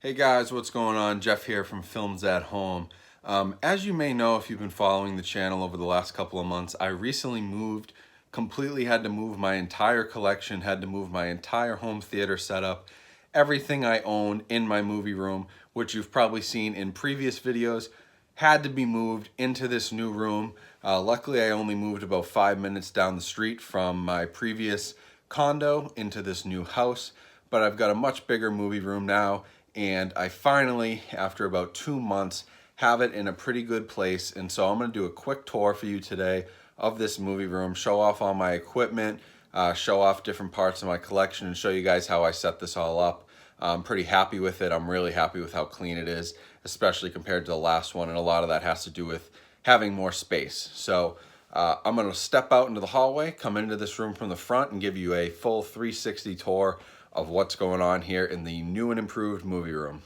Hey guys, what's going on? Jeff here from Films at Home. As you may know, if you've been following the channel over the last couple of months, I recently moved, completely had to move my entire collection, had to move my entire home theater setup, everything I own in my movie room, which you've probably seen in previous videos, had to be moved into this new room. Luckily, I only moved about 5 minutes down the street from my previous condo into this new house, but I've got a much bigger movie room now. And I finally, after about 2 months, have it in a pretty good place. And so I'm going to do a quick tour for you today of this movie room, show off all my equipment, show off different parts of my collection, and show you guys how I set this all up. I'm pretty happy with it. I'm really happy with how clean it is, especially compared to the last one. And a lot of that has to do with having more space. So I'm going to step out into the hallway, come into this room from the front, and give you a full 360 tour of what's going on here in the new and improved movie room.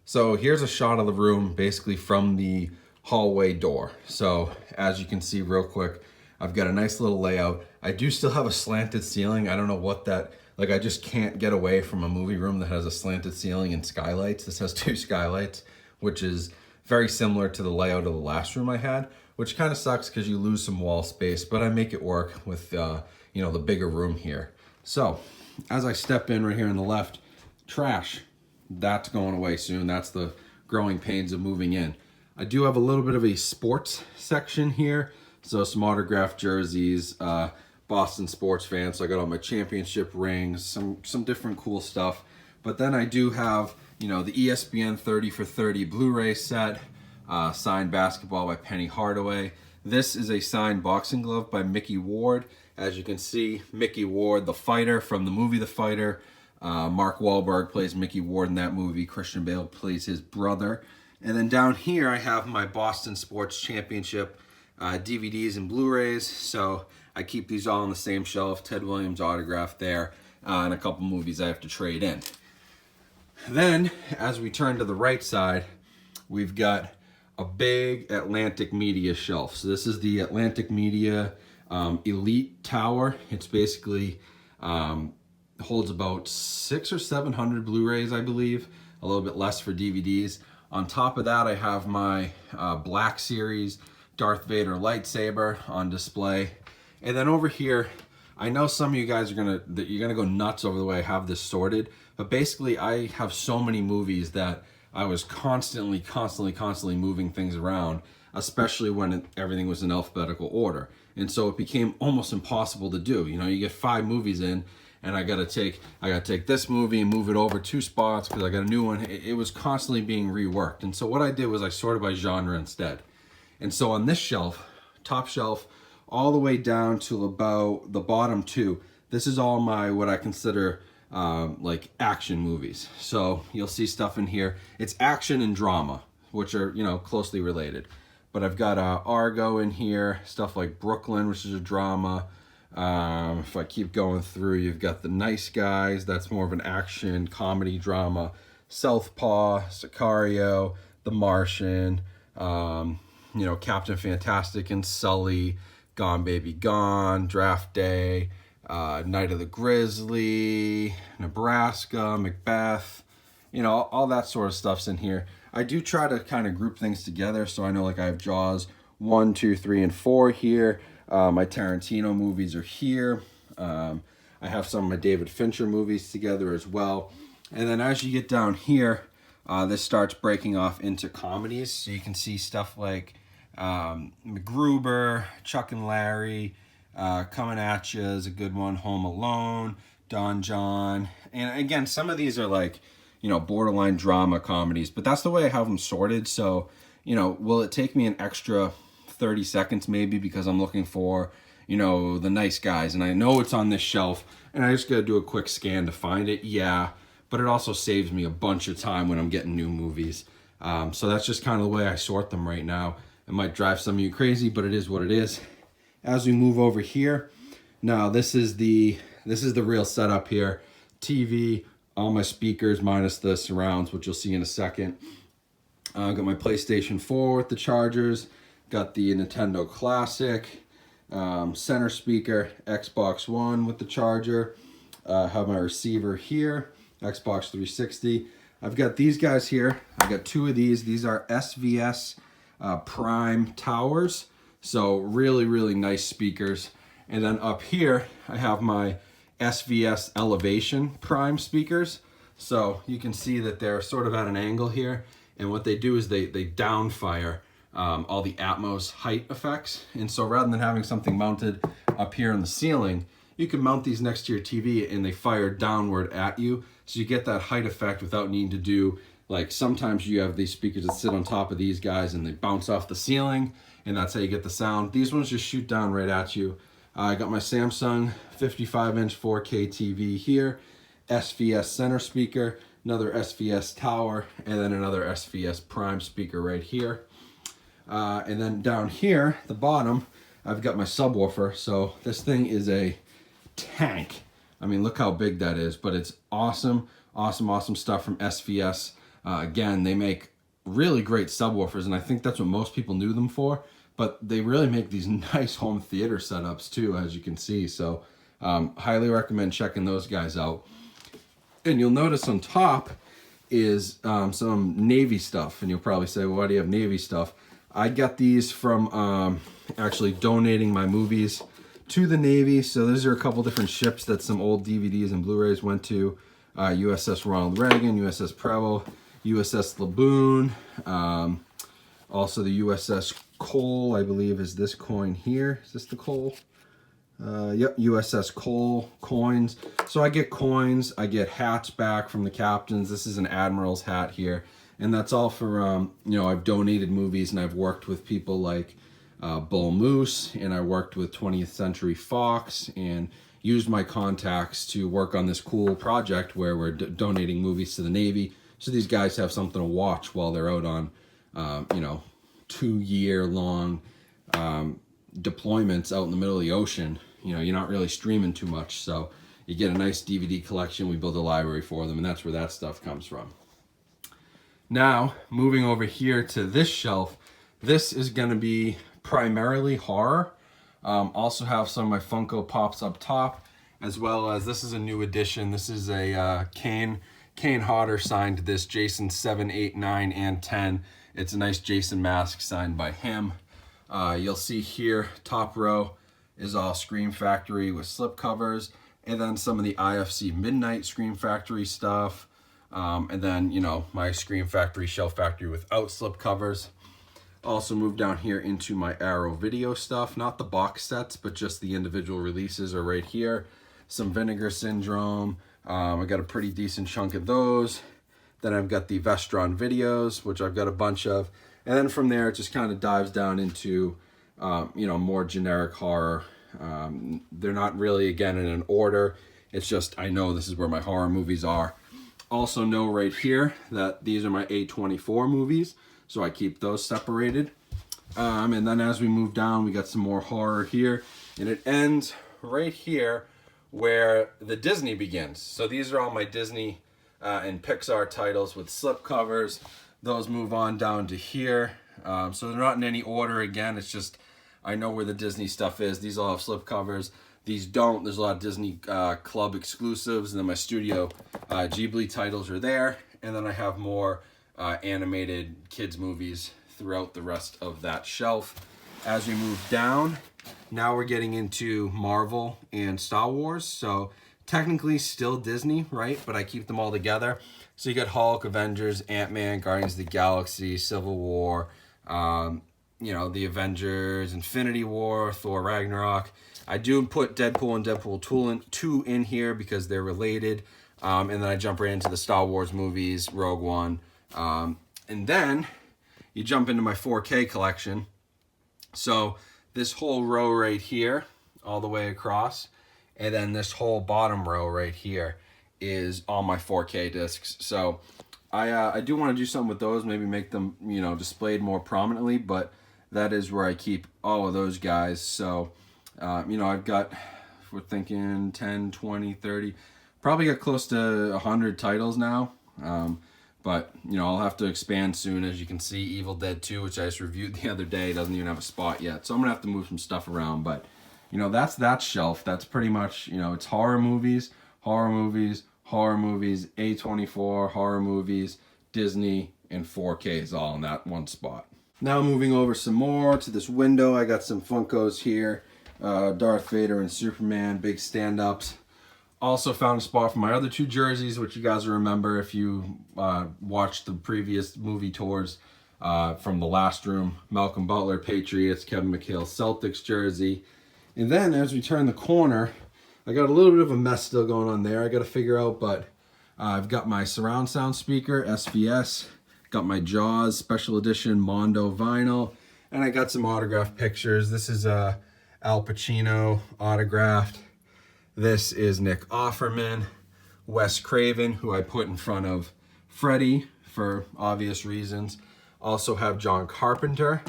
So here's a shot of the room basically from the hallway door. So as you can see real quick, I've got a nice little layout. I do still have a slanted ceiling. I don't know what that, like I just can't get away from a movie room that has a slanted ceiling and skylights. This has 2 skylights, which is very similar to the layout of the last room I had, which kind of sucks because you lose some wall space, but I make it work with the bigger room here. So as I step in right here on the left, trash, that's going away soon. That's the growing pains of moving in. I do have a little bit of a sports section here. So some autographed jerseys, Boston sports fans. So I got all my championship rings, some different cool stuff. But then I do have, the ESPN 30 for 30 Blu-ray set, signed basketball by Penny Hardaway. This is a signed boxing glove by Mickey Ward. As you can see, Mickey Ward, the fighter from the movie The Fighter. Mark Wahlberg plays Mickey Ward in that movie. Christian Bale plays his brother. And then down here, I have my Boston Sports Championship DVDs and Blu-rays. So I keep these all on the same shelf. Ted Williams autograph there, and a couple movies I have to trade in. Then, as we turn to the right side, we've got a big Atlantic Media shelf. So this is the Atlantic Media Elite Tower. It's basically holds about 600 or 700 Blu-rays, I believe, a little bit less for DVDs. On top of that, I have my Black Series Darth Vader lightsaber on display. And then over here, I know some of you guys are you're gonna go nuts over the way I have this sorted, but basically I have so many movies that I was constantly moving things around, especially when everything was in alphabetical order. And so it became almost impossible to do. You get 5 movies in, and I gotta take this movie and move it over 2 spots because I got a new one. It was constantly being reworked. And so what I did was I sorted by genre instead. And so on this shelf, top shelf, all the way down to about the bottom 2, this is all my, what I consider like action movies. So you'll see stuff in here. It's action and drama, which are, closely related. But I've got Argo in here, stuff like Brooklyn, which is a drama. If I keep going through, you've got The Nice Guys, that's more of an action, comedy, drama. Southpaw, Sicario, The Martian, Captain Fantastic and Sully, Gone Baby Gone, Draft Day, Night of the Grizzly, Nebraska, Macbeth, all that sort of stuff's in here. I do try to kind of group things together, so I know like I have Jaws 1, 2, 3, and 4 here. My Tarantino movies are here. I have some of my David Fincher movies together as well. And then as you get down here, this starts breaking off into comedies. So you can see stuff like MacGruber, Chuck and Larry, Coming At Ya is a good one, Home Alone, Don John. And again, some of these are like, borderline drama comedies, but that's the way I have them sorted. So, will it take me an extra 30 seconds maybe because I'm looking for, The Nice Guys, and I know it's on this shelf, and I just got to do a quick scan to find it? Yeah, but it also saves me a bunch of time when I'm getting new movies. So that's just kind of the way I sort them right now. It might drive some of you crazy, but it is what it is. As we move over here, now this is the real setup here. TV, all my speakers minus the surrounds, which you'll see in a second. Got my PlayStation 4 with the chargers. Got the Nintendo Classic, center speaker, Xbox One with the charger. Have my receiver here, Xbox 360. I've got these guys here. I've got two of these. These are SVS Prime Towers. So really, really nice speakers. And then up here, I have my SVS Elevation Prime speakers. So you can see that they're sort of at an angle here. And what they do is they downfire all the Atmos height effects. And so rather than having something mounted up here in the ceiling, you can mount these next to your TV and they fire downward at you. So you get that height effect without needing to do, like sometimes you have these speakers that sit on top of these guys and they bounce off the ceiling, and that's how you get the sound. These ones just shoot down right at you. I got my Samsung 55-inch 4K TV here, SVS center speaker, another SVS tower, and then another SVS Prime speaker right here. And then down here, the bottom, I've got my subwoofer. So this thing is a tank. I mean, look how big that is, but it's awesome, awesome, awesome stuff from SVS. Again, they make really great subwoofers, and I think that's what most people knew them for, but they really make these nice home theater setups too, as you can see. So highly recommend checking those guys out. And you'll notice on top is some Navy stuff, and you'll probably say, well, why do you have Navy stuff? I got these from actually donating my movies to the Navy. So these are a couple different ships that some old DVDs and Blu-rays went to. USS Ronald Reagan, USS Preble, USS Laboon, also the USS Cole, I believe is this coin here. Is this the Cole? Yep, USS Cole coins. So I get coins, I get hats back from the captains. This is an admiral's hat here. And that's all for, you know, I've donated movies and I've worked with people like Bull Moose, and I worked with 20th Century Fox and used my contacts to work on this cool project where we're donating movies to the Navy. So these guys have something to watch while they're out on, you know, 2-year-long deployments out in the middle of the ocean. You know, you're not really streaming too much. So you get a nice DVD collection. We build a library for them, and that's where that stuff comes from. Now, moving over here to this shelf, this is going to be primarily horror. Also have some of my Funko Pops up top, as well as this is a new addition. This is a Kane Hodder signed this, Jason 7, 8, 9, and 10. It's a nice Jason mask signed by him. You'll see here, top row is all Scream Factory with slip covers, and then some of the IFC Midnight Scream Factory stuff. And then, you know, my Scream Factory, Shell Factory without slip covers. Also moved down here into my Arrow Video stuff, not the box sets, but just the individual releases are right here. Some Vinegar Syndrome. I got a pretty decent chunk of those. Then I've got the Vestron videos, which I've got a bunch of. And then from there, it just kind of dives down into, you know, more generic horror. They're not really, again, in an order. It's just, I know this is where my horror movies are. Also know right here that these are my A24 movies, so I keep those separated. And then as we move down, we got some more horror here, and it ends right here where the Disney begins. So these are all my Disney and Pixar titles with slip covers. Those move on down to here. So they're not in any order. Again, it's just I know where the Disney stuff is. These all have slip covers. These don't. There's a lot of Disney Club exclusives, and then my Studio Ghibli titles are there. And then I have more animated kids movies throughout the rest of that shelf. As we move down, now we're getting into Marvel and Star Wars. So technically still Disney, right? But I keep them all together. So you got Hulk, Avengers, Ant-Man, Guardians of the Galaxy, Civil War, you know, the Avengers, Infinity War, Thor Ragnarok. I do put Deadpool and Deadpool 2 in here because they're related. And then I jump right into the Star Wars movies, Rogue One. And then you jump into my 4K collection. So this whole row right here, all the way across, and then this whole bottom row right here is all my 4K discs. So I do want to do something with those, maybe make them, you know, displayed more prominently, but that is where I keep all of those guys. So, you know, I've got, if we're thinking 10, 20, 30, probably got close to 100 titles now. But, you know, I'll have to expand soon. As you can see, Evil Dead 2, which I just reviewed the other day, doesn't even have a spot yet. So I'm going to have to move some stuff around. But, you know, that's that shelf. That's pretty much, you know, it's horror movies, horror horror movies, A24, horror movies, Disney, and 4Ks all in that one spot. Now moving over some more to this window, I got some Funkos here. Darth Vader and Superman, big stand-ups. Also found a spot for my other 2 jerseys, which you guys will remember if you watched the previous movie tours from the last room. Malcolm Butler, Patriots, Kevin McHale, Celtics jersey. And then as we turn the corner, I got a little bit of a mess still going on there. I got to figure out, but I've got my surround sound speaker, SVS. Got my Jaws special edition Mondo vinyl. And I got some autographed pictures. This is Al Pacino autographed. This is Nick Offerman, Wes Craven, who I put in front of Freddy for obvious reasons. Also have John Carpenter,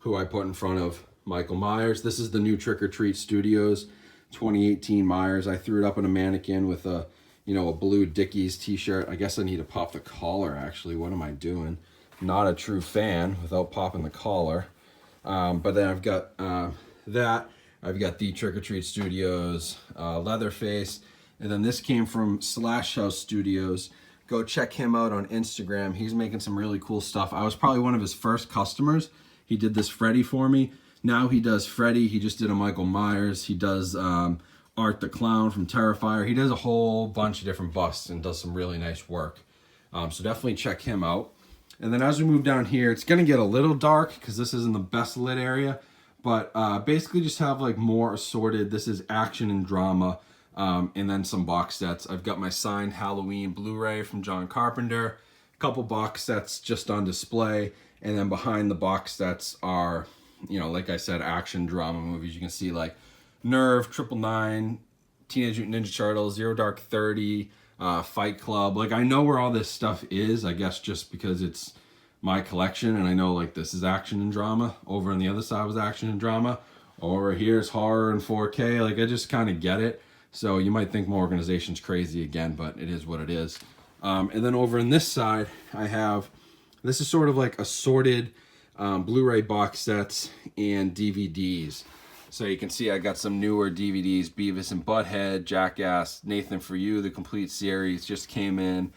who I put in front of Michael Myers. This is the new Trick or Treat Studios 2018 Myers. I threw it up on a mannequin with a blue Dickies t-shirt. I guess I need to pop the collar actually. What am I doing? Not a true fan without popping the collar. But then I've got that. I've got the Trick or Treat Studios Leatherface. And then this came from Slash House Studios. Go check him out on Instagram. He's making some really cool stuff. I was probably one of his first customers. He did this Freddy for me. Now he does Freddy. He just did a Michael Myers. He does Art the Clown from Terrifier. He does a whole bunch of different busts and does some really nice work. So definitely check him out. And then as we move down here, it's going to get a little dark because this isn't the best lit area. But basically just have like more assorted. This is action and drama. And then some box sets. I've got my signed Halloween Blu-ray from John Carpenter. A couple box sets just on display. And then behind the box sets are, like I said, action drama movies. You can see like Nerve, 999, Teenage Mutant Ninja Turtles, Zero Dark 30, Fight Club. Like I know where all this stuff is, I guess just because it's my collection, and I know like this is action and drama. Over on the other side was action and drama. Over here's horror and 4K. Like I just kind of get it. So you might think my organization's crazy again, but it is what it is. And then over on this side, this is sort of like assorted Blu-ray box sets and DVDs. So you can see I got some newer DVDs, Beavis and Butthead, Jackass, Nathan For You, the complete series just came in.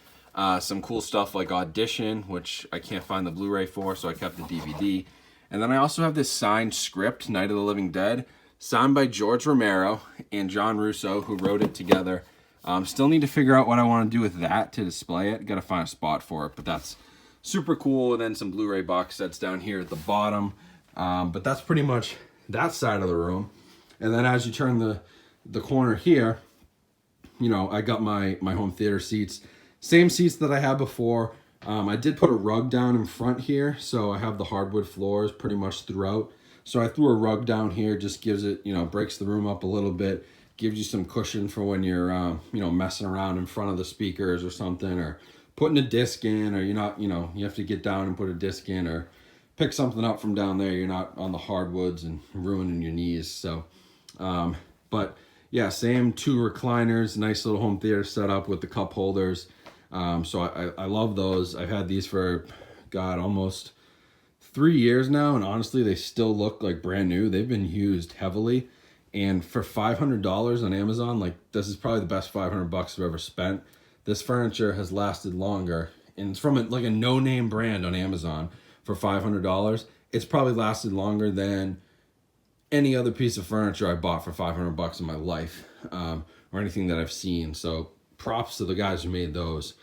Some cool stuff like Audition, which I can't find the Blu-ray for, so I kept the DVD. And then I also have this signed script, Night of the Living Dead, signed by George Romero and John Russo, who wrote it together. Still need to figure out what I want to do with that to display it. Got to find a spot for it, but that's super cool. And then some Blu-ray box sets down here at the bottom. But that's pretty much that side of the room. And then as you turn the corner here, I got my home theater seats. Same seats that I had before. I did put a rug down in front here, so I have the hardwood floors pretty much throughout. So I threw a rug down here, just gives it, breaks the room up a little bit, gives you some cushion for when you're, messing around in front of the speakers or something, or putting a disc in, or you're not, you have to get down and put a disc in, or pick something up from down there. You're not on the hardwoods and ruining your knees. So, but yeah, same 2 recliners, nice little home theater setup with the cup holders. So I love those. I've had these for, God, almost 3 years now, and honestly, they still look like brand new. They've been used heavily, and for $500 on Amazon, like this is probably the best $500 I've ever spent. This furniture has lasted longer, and it's from a no-name brand on Amazon for $500. It's probably lasted longer than any other piece of furniture I bought for $500 in my life, or anything that I've seen. So props to the guys who made those.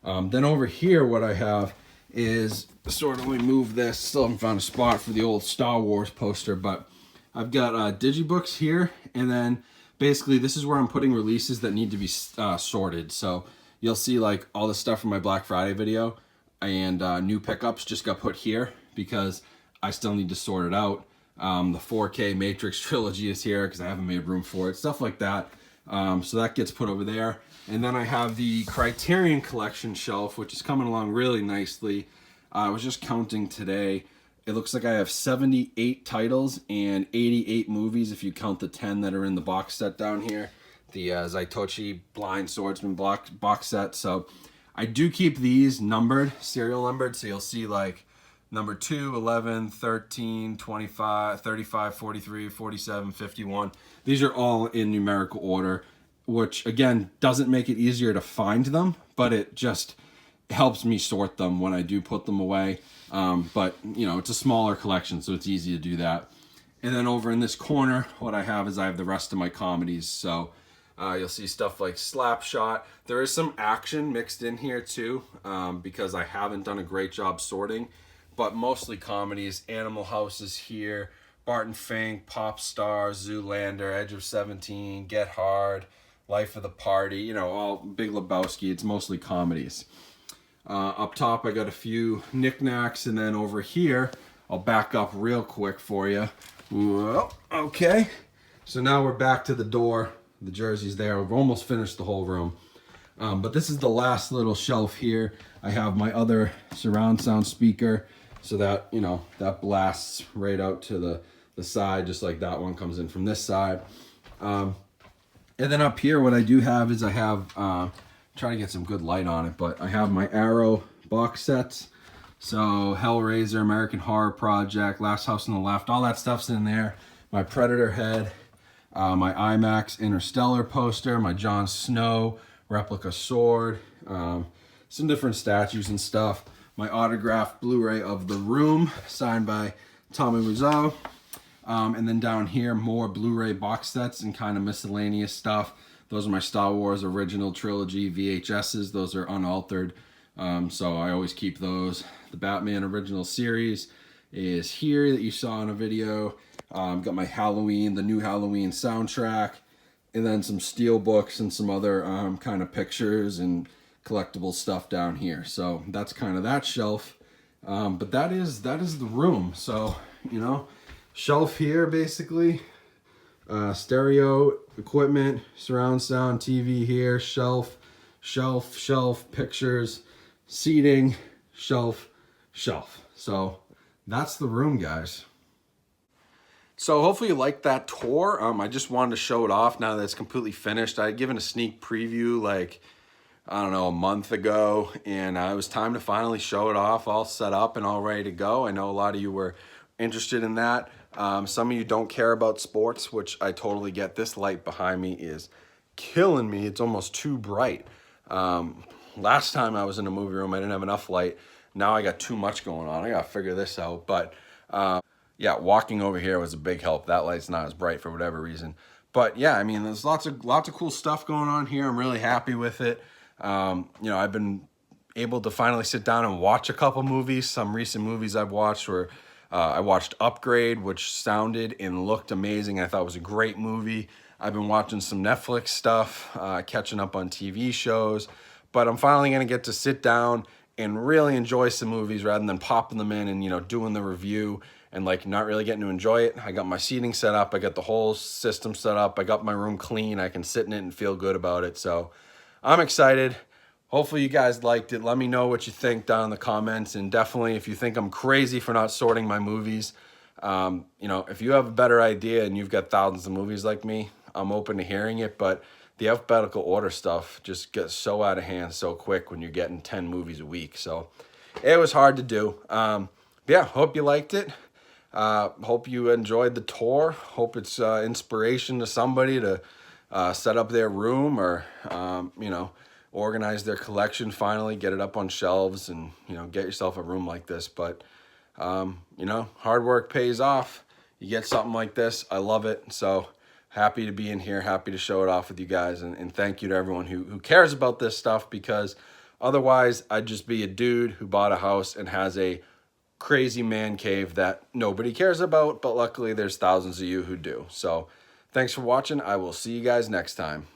Then over here, what I have is sort of, let me move this. Still haven't found a spot for the old Star Wars poster, but I've got digibooks here, and then basically this is where I'm putting releases that need to be sorted. So you'll see like all the stuff from my Black Friday video and new pickups just got put here because I still need to sort it out. The 4K Matrix trilogy is here because I haven't made room for it, stuff like that. So that gets put over there. And then I have the Criterion Collection shelf, which is coming along really nicely. I was just counting today. It looks like I have 78 titles and 88 movies if you count the 10 that are in the box set down here. The Zaitochi Blind Swordsman box set. So I do keep these numbered, serial numbered, so you'll see like number 2, 11, 13, 25, 35, 43, 47, 51. These are all in numerical order. which again doesn't make it easier to find them, but it just helps me sort them when I do put them away. But you know, it's a smaller collection, so it's easy to do that. And then over in this corner, what I have is I have the rest of my comedies. So you'll see stuff like Slapshot. There is some action mixed in here too, because I haven't done a great job sorting, but mostly comedies. Animal House is here, Barton Fink, Pop Star, Zoolander, Edge of 17, Get Hard, Life of the Party, you know, all Big Lebowski. It's mostly comedies. Up top, I got a few knickknacks, and then over here, I'll back up real quick for you. Whoa, okay. So now we're back to the door. The jersey's there. We've almost finished the whole room. But this is the last little shelf here. I have my other surround sound speaker, so that, you know, that blasts right out to the side, just like that one comes in from this side. And then up here, what I do have is I have, trying to get some good light on it, but I have my Arrow box sets. So Hellraiser, American Horror Project, Last House on the Left, all that stuff's in there. My Predator head, my IMAX Interstellar poster, my Jon Snow replica sword, some different statues and stuff. My autographed Blu-ray of The Room, signed by Tommy Wiseau. And then down here, more Blu-ray box sets and kind of miscellaneous stuff. Those are my Star Wars original trilogy VHSs. Those are unaltered, so I always keep those. The Batman original series is here that you saw in a video. Got my Halloween, the new Halloween soundtrack, and then some steel books and some other kind of pictures and collectible stuff down here. So that's kind of that shelf. But that is the room. So, you know, shelf here basically, stereo equipment, surround sound, TV here, shelf, pictures, seating, shelf. So that's the room, guys. So hopefully you liked that tour. I just wanted to show it off now that it's completely finished. I had given a sneak preview like, I don't know, a month ago, and it was time to finally show it off, all set up and all ready to go. I know a lot of you were interested in that. Some of you don't care about sports, which I totally get. This light behind me is killing me. It's almost too bright. Last time I was in a movie room, I didn't have enough light. Now I got too much going on. I got to figure this out. But yeah, walking over here was a big help. That light's not as bright for whatever reason. But yeah, I mean, there's lots of cool stuff going on here. I'm really happy with it. You know, I've been able to finally sit down and watch a couple movies. Some recent movies I've watched were, I watched Upgrade, which sounded and looked amazing. I thought it was a great movie. I've been watching some Netflix stuff, catching up on TV shows. But I'm finally going to get to sit down and really enjoy some movies rather than popping them in and, you know, doing the review and like not really getting to enjoy it. I got my seating set up. I got the whole system set up. I got my room clean. I can sit in it and feel good about it. So I'm excited. Hopefully you guys liked it. Let me know what you think down in the comments. And definitely if you think I'm crazy for not sorting my movies, you know, if you have a better idea and you've got thousands of movies like me, I'm open to hearing it. But the alphabetical order stuff just gets so out of hand so quick when you're getting 10 movies a week. So it was hard to do. Yeah, hope you liked it. Hope you enjoyed the tour. Hope it's inspiration to somebody to set up their room or, you know, organize their collection finally, get it up on shelves and, you know, get yourself a room like this. But, you know, hard work pays off. You get something like this. I love it. So happy to be in here, happy to show it off with you guys. And thank you to everyone who cares about this stuff, because otherwise I'd just be a dude who bought a house and has a crazy man cave that nobody cares about. But luckily there's thousands of you who do. So thanks for watching. I will see you guys next time.